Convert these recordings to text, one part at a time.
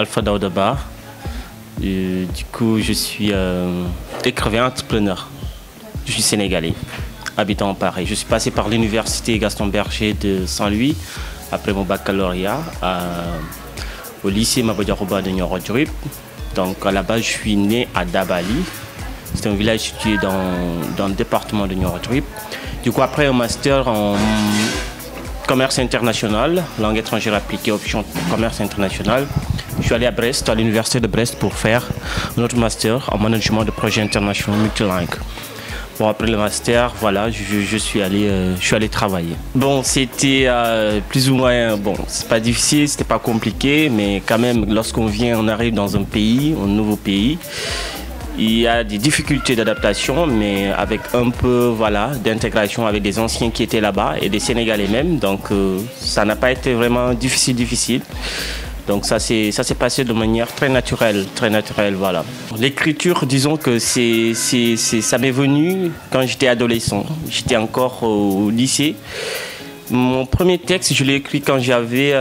Alpha Daouda. Du coup, je suis écrivain entrepreneur. Je suis sénégalais, habitant à Paris. Je suis passé par l'université Gaston Berger de Saint-Louis après mon baccalauréat au lycée Maba Diakhou Ba de Nioro du Rip. Donc à la base, je suis né à Dabali. C'est un village situé dans le département de Nioro du Rip. Du coup, après un master en commerce international, langue étrangère appliquée, option commerce international, je suis allé à Brest, à l'université de Brest, pour faire un autre master en management de projets internationaux multilingues. Bon, après le master, voilà, je suis allé travailler. Bon, c'était plus ou moins, bon, c'est pas difficile, c'était pas compliqué, mais quand même, lorsqu'on vient, on arrive dans un pays, un nouveau pays, il y a des difficultés d'adaptation, mais avec un peu, voilà, d'intégration avec des anciens qui étaient là-bas et des Sénégalais même, donc ça n'a pas été vraiment difficile. Donc ça s'est passé de manière très naturelle, voilà. L'écriture, disons que ça m'est venu quand j'étais adolescent. J'étais encore au lycée. Mon premier texte, je l'ai écrit quand j'avais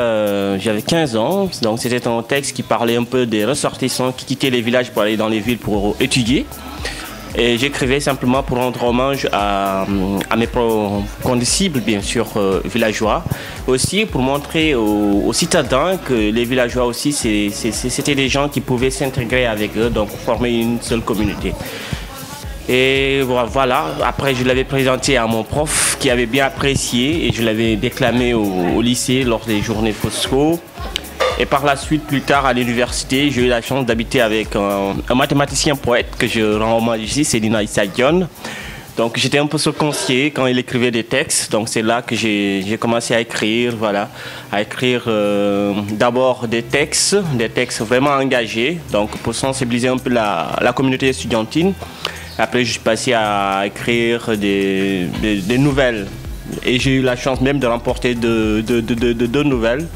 15 ans. Donc c'était un texte qui parlait un peu des ressortissants qui quittaient les villages pour aller dans les villes pour étudier. Et j'écrivais simplement pour rendre hommage à mes condisciples, bien sûr, villageois. Aussi pour montrer aux citadins que les villageois aussi, c'était des gens qui pouvaient s'intégrer avec eux, donc former une seule communauté. Et voilà, après je l'avais présenté à mon prof qui avait bien apprécié et je l'avais déclamé au lycée lors des journées Fosco. Et par la suite, plus tard à l'université, j'ai eu la chance d'habiter avec un mathématicien poète que je rends hommage ici, c'est Lina Issa Dione. Donc j'étais un peu son conseiller quand il écrivait des textes. Donc c'est là que j'ai commencé à écrire, voilà, d'abord des textes vraiment engagés, donc pour sensibiliser un peu la communauté estudiantine. Après, je suis passé à écrire des nouvelles. Et j'ai eu la chance même de remporter deux nouvelles.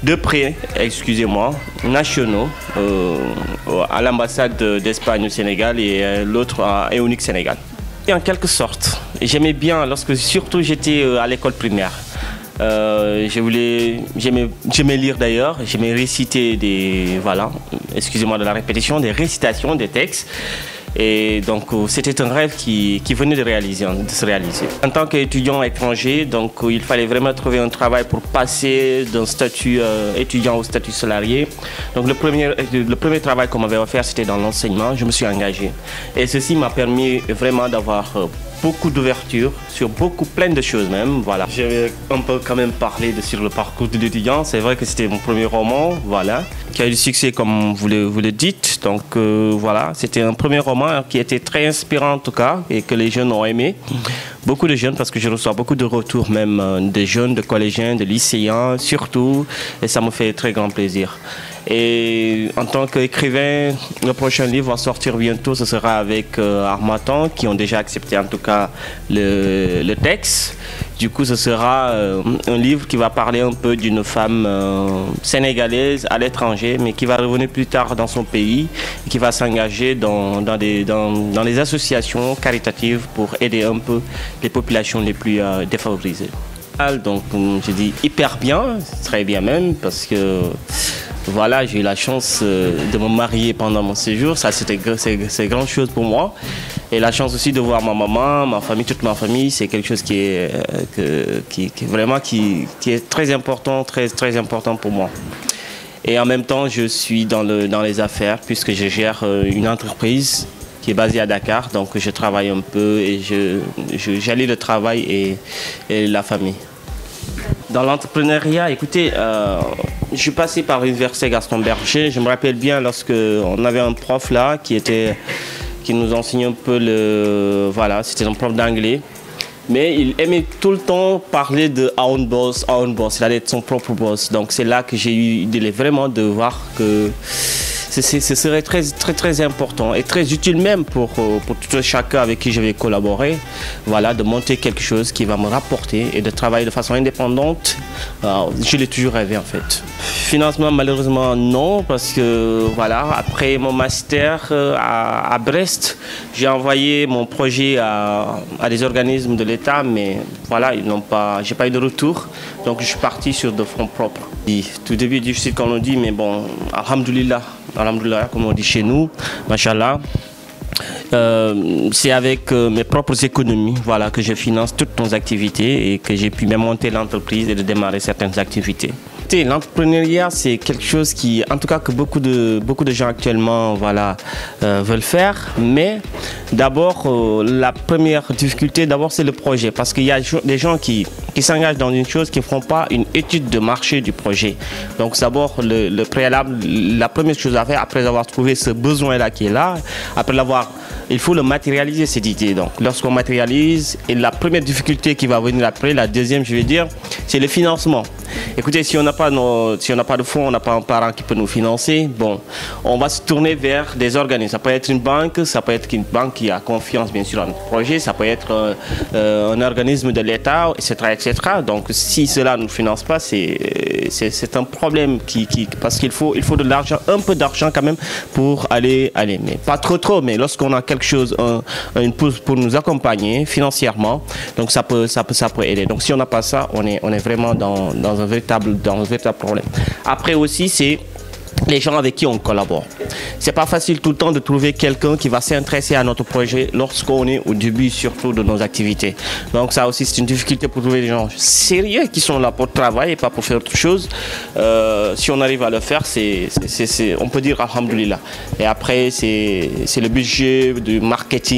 2 prix, excusez-moi, nationaux à l'ambassade d'Espagne au Sénégal et l'autre à Eonic Sénégal. Et en quelque sorte, j'aimais bien, surtout j'étais à l'école primaire. J'aimais lire d'ailleurs, j'aimais réciter excusez-moi de la répétition, des récitations des textes. Et donc c'était un rêve qui venait de se réaliser. En tant qu'étudiant étranger, donc il fallait vraiment trouver un travail pour passer d'un statut étudiant au statut salarié. Donc le premier travail qu'on m'avait offert, c'était dans l'enseignement. Je me suis engagé. Et ceci m'a permis vraiment d'avoir beaucoup d'ouverture sur plein de choses même, voilà. J'avais un peu quand même parlé sur le parcours de l'étudiant. C'est vrai que c'était mon premier roman, voilà, qui a eu du succès comme vous le dites. Donc voilà, c'était un premier roman qui était très inspirant en tout cas et que les jeunes ont aimé. Beaucoup de jeunes, parce que je reçois beaucoup de retours même des jeunes, de collégiens, de lycéens surtout, et ça me fait très grand plaisir. Et en tant qu'écrivain, le prochain livre va sortir bientôt, ce sera avec Harmattan, qui ont déjà accepté en tout cas le texte. Du coup, ce sera un livre qui va parler un peu d'une femme sénégalaise à l'étranger, mais qui va revenir plus tard dans son pays, et qui va s'engager dans les associations caritatives pour aider un peu les populations les plus défavorisées. Donc, je dis hyper bien, très bien même, parce que voilà, j'ai eu la chance de me marier pendant mon séjour. Ça, c'est grande chose pour moi. Et la chance aussi de voir ma maman, ma famille, toute ma famille, c'est quelque chose qui est très important, très important pour moi. Et en même temps, je suis dans les affaires puisque je gère une entreprise qui est basée à Dakar. Donc, je travaille un peu et j'allie le travail et la famille. Dans l'entrepreneuriat, écoutez, je suis passé par l'université Gaston Berger. Je me rappelle bien lorsqu'on avait un prof là qui nous enseignait un peu c'était un prof d'anglais. Mais il aimait tout le temps parler de own boss, c'est-à-dire de son propre boss. Donc c'est là que j'ai eu l'idée vraiment de voir que ce serait très important et très utile même pour tout chacun avec qui je vais collaborer. Voilà, de monter quelque chose qui va me rapporter et de travailler de façon indépendante. Je l'ai toujours rêvé en fait. Financement, malheureusement non, parce que voilà, après mon master à Brest, j'ai envoyé mon projet à des organismes de l'État, mais voilà, j'ai pas eu de retour, donc je suis parti sur de fonds propres. Et tout début est difficile comme on dit, mais bon, alhamdoulilah, comme on dit chez nous, machallah. C'est avec mes propres économies, voilà, que je finance toutes nos activités et que j'ai pu même monter l'entreprise et de démarrer certaines activités. L'entrepreneuriat, c'est quelque chose qui, en tout cas, que beaucoup de gens actuellement, voilà, veulent faire. Mais d'abord, la première difficulté, d'abord, c'est le projet, parce qu'il y a des gens qui s'engagent dans une chose, qui ne font pas une étude de marché du projet. Donc, d'abord, le préalable, la première chose à faire, après avoir trouvé ce besoin-là qui est là, après l'avoir, il faut le matérialiser, cette idée. Donc, lorsqu'on matérialise, et la première difficulté qui va venir après, la deuxième, je vais dire, c'est le financement. Écoutez, si on n'a pas de fonds, on n'a pas un parent qui peut nous financer, bon, on va se tourner vers des organismes. Ça peut être une banque, ça peut être une banque qui a confiance bien sûr en notre projet, ça peut être un organisme de l'État, etc., etc. Donc si cela ne nous finance pas, c'est un problème parce qu'il faut de l'argent, un peu d'argent quand même pour aller, mais pas trop, mais lorsqu'on a quelque chose, une pousse pour nous accompagner financièrement, donc ça peut aider. Donc si on n'a pas ça, on est vraiment dans un véritable problème. Après aussi, c'est les gens avec qui on collabore. C'est pas facile tout le temps de trouver quelqu'un qui va s'intéresser à notre projet lorsqu'on est au début surtout de nos activités. Donc ça aussi c'est une difficulté pour trouver des gens sérieux qui sont là pour travailler et pas pour faire autre chose. Si on arrive à le faire, on peut dire alhamdoulilah. Et après c'est le budget du marketing.